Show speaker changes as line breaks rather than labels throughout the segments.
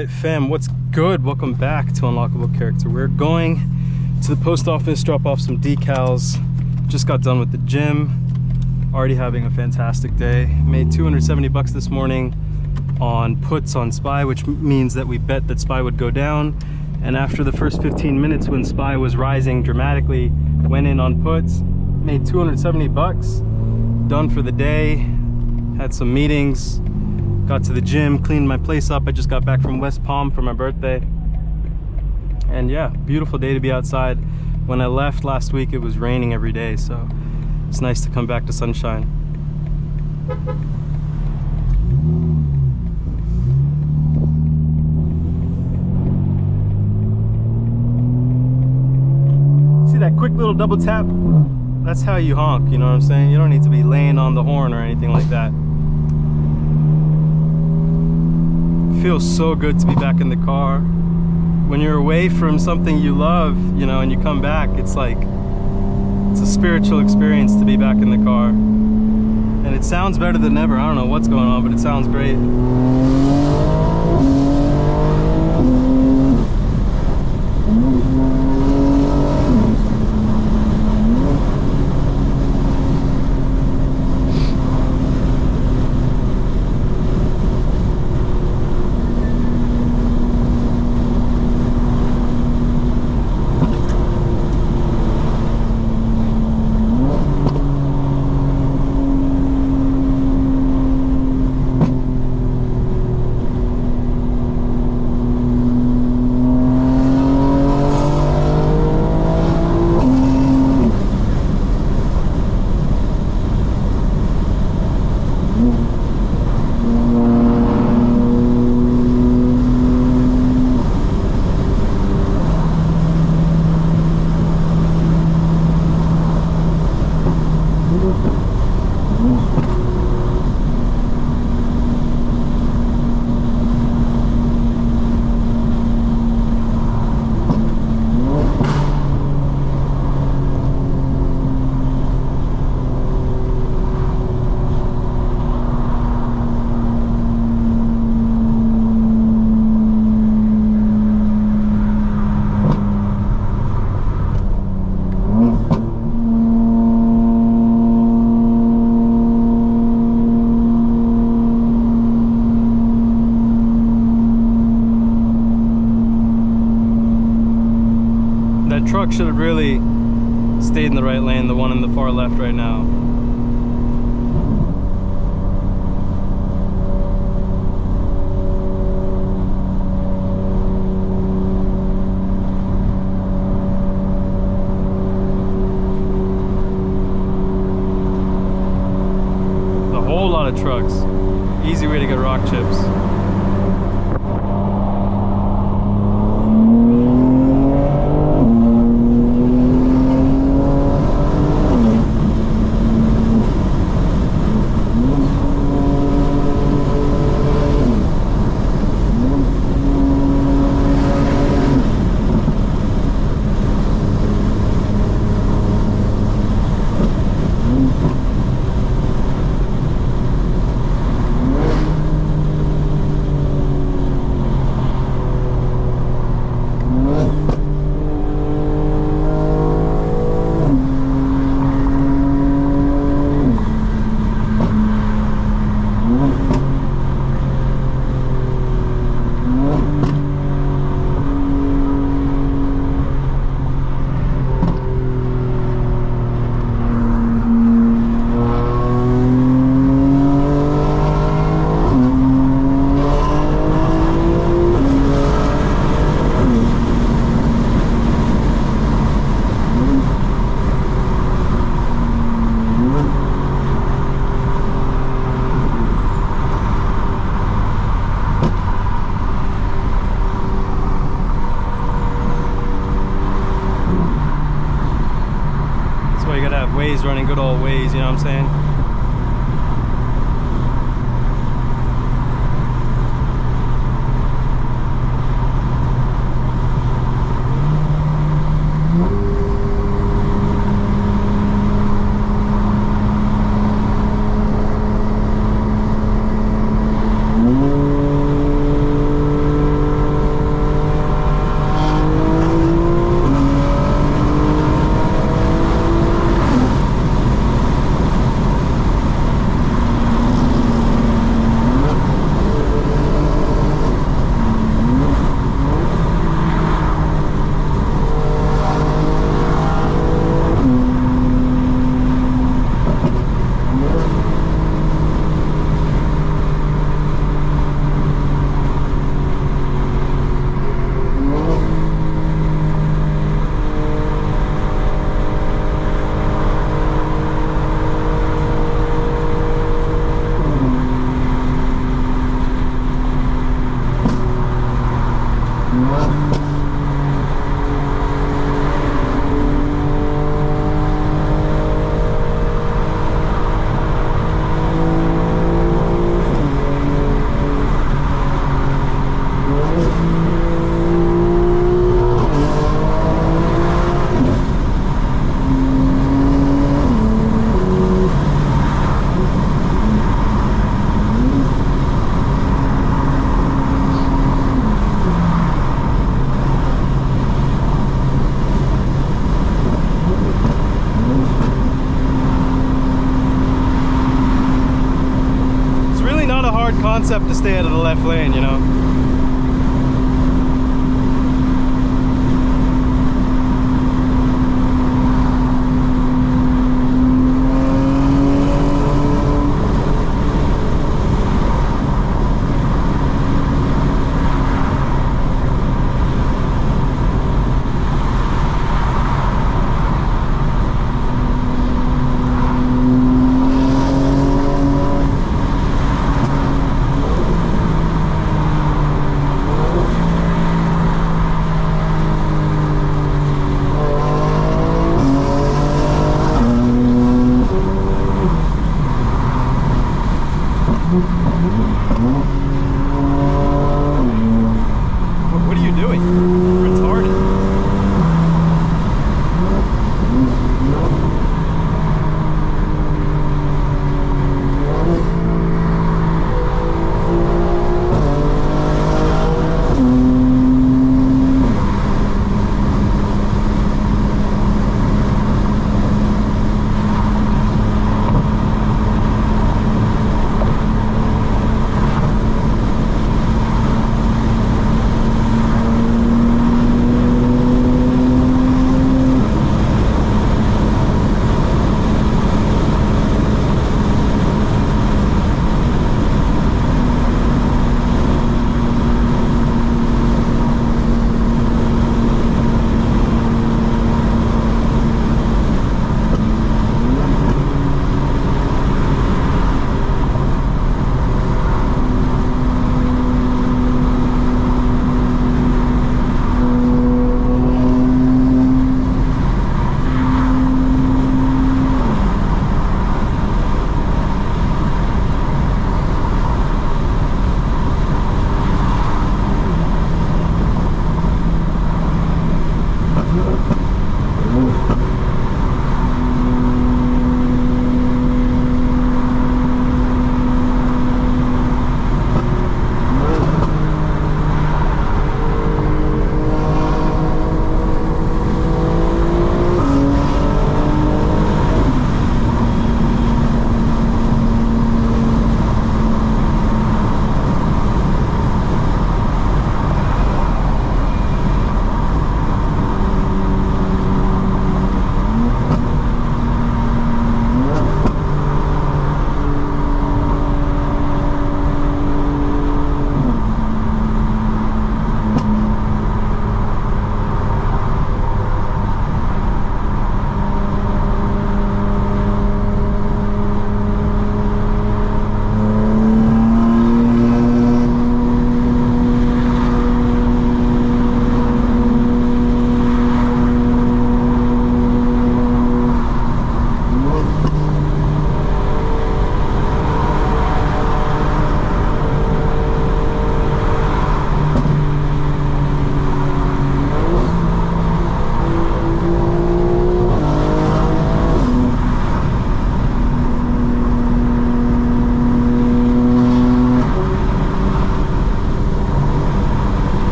Alright fam, what's good? Welcome back to Unlockable Character. We're going to the post office, drop off some decals. Just got done with the gym. Already having a fantastic day. Made 270 bucks this morning on puts on SPY, which means that we bet that SPY would go down. And after the first 15 minutes when SPY was rising dramatically, went in on puts, made 270 bucks. Done for the day. Had some meetings. Got to the gym, cleaned my place up. I just got back from West Palm for my birthday. And yeah, beautiful day to be outside. When I left last week, it was raining every day, so it's nice to come back to sunshine. See that quick little double tap? That's how you honk, you know what I'm saying? You don't need to be laying on the horn or anything like that. Feels so good to be back in the car. When you're away from something you love, you know, and you come back, it's like, it's a spiritual experience to be back in the car. And it sounds better than ever. I don't know what's going on, but it sounds great. Truck should have really stayed in the right lane, the one in the far left right now. A whole lot of trucks. Easy way to get rock chips. Ways running good old ways, you know what I'm saying? except to stay out of the left lane, you know.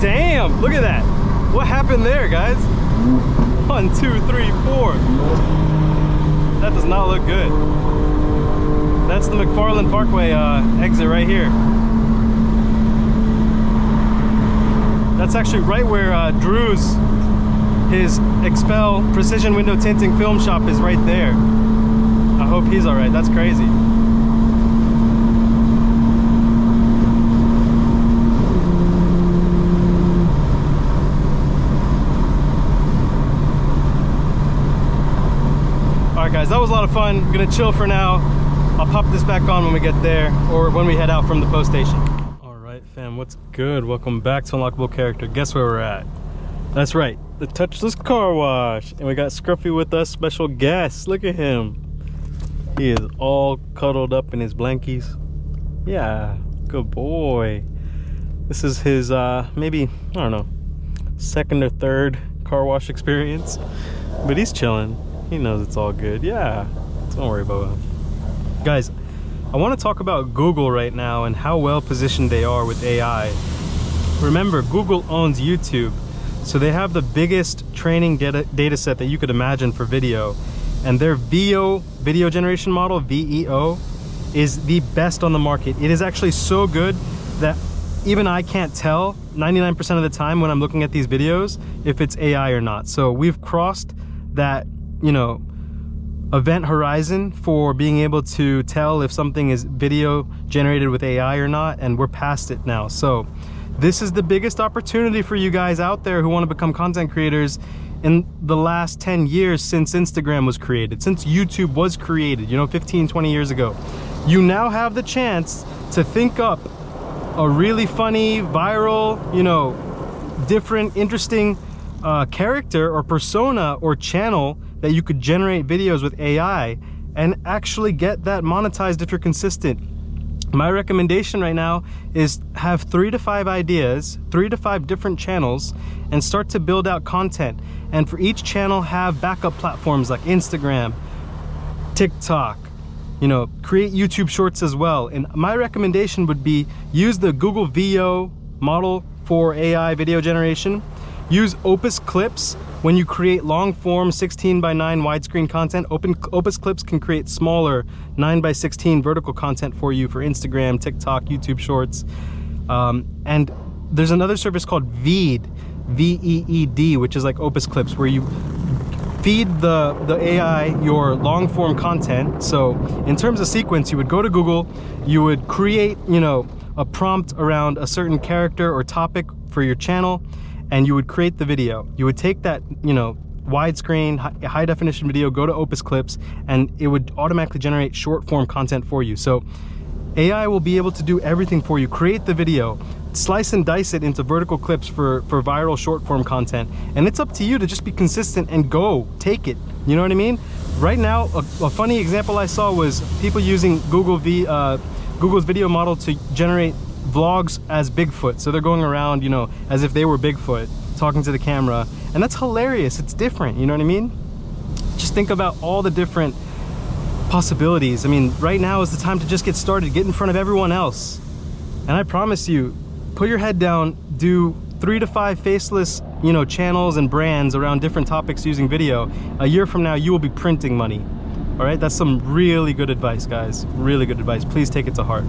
Damn, look at that. What happened there, guys? 1, 2, 3, 4. That does not look good. That's the McFarland Parkway exit right here. That's actually right where Drew's, his Expel precision window tinting film shop is right there. I hope he's all right. That's crazy. Alright guys, that was a lot of fun. I'm gonna chill for now. I'll pop this back on when we get there, or when we head out from the post station. Alright fam, what's good? Welcome back to Unlockable Character. Guess where we're at? That's right, the touchless car wash. And we got Scruffy with us, special guest. Look at him. He is all cuddled up in his blankies. Yeah, good boy. This is his maybe, I don't know, second or third car wash experience. But he's chilling. He knows it's all good. Yeah, don't worry about it. Guys, I want to talk about Google right now and how well positioned they are with AI. Remember, Google owns YouTube, so they have the biggest training data set that you could imagine for video. And their VO, video generation model, VEO, is the best on the market. It is actually so good that even I can't tell 99% of the time when I'm looking at these videos if it's AI or not. So we've crossed that, you know, event horizon for being able to tell if something is video generated with AI or not, and we're past it now. So this is the biggest opportunity for you guys out there who want to become content creators in the last 10 years since Instagram was created, since YouTube was created, you know, 15, 20 years ago. You now have the chance to think up a really funny, viral, you know, different, interesting character or persona or channel that you could generate videos with AI and actually get that monetized if you're consistent. My recommendation right now is have 3 to 5 ideas, 3 to 5 different channels, and start to build out content. And for each channel, have backup platforms like Instagram, TikTok, you know, create YouTube shorts as well. And my recommendation would be use the Google VO model for AI video generation. Use Opus Clips when you create long form 16:9 widescreen content. Opus Clips can create smaller 9:16 vertical content for you for Instagram, TikTok, YouTube Shorts. And there's another service called Veed, V-E-E-D, which is like Opus Clips, where you feed the AI your long form content. So in terms of sequence, you would go to Google, you would create, you know, a prompt around a certain character or topic for your channel, and you would create the video. You would take that, you know, widescreen, high definition video, go to Opus Clips, and it would automatically generate short form content for you. So AI will be able to do everything for you. Create the video, slice and dice it into vertical clips for viral short form content. And it's up to you to just be consistent and go, take it. You know what I mean? Right now, a funny example I saw was people using Google's video model to generate vlogs as Bigfoot. So they're going around, you know, as if they were Bigfoot, talking to the camera. And that's hilarious. It's different, you know what I mean? Just think about all the different possibilities. I mean, right now is the time to just get started, get in front of everyone else. And I promise you, put your head down, do 3 to 5 faceless, you know, channels and brands around different topics using video. A year from now, you will be printing money. All right, that's some really good advice, guys. Really good advice. Please take it to heart.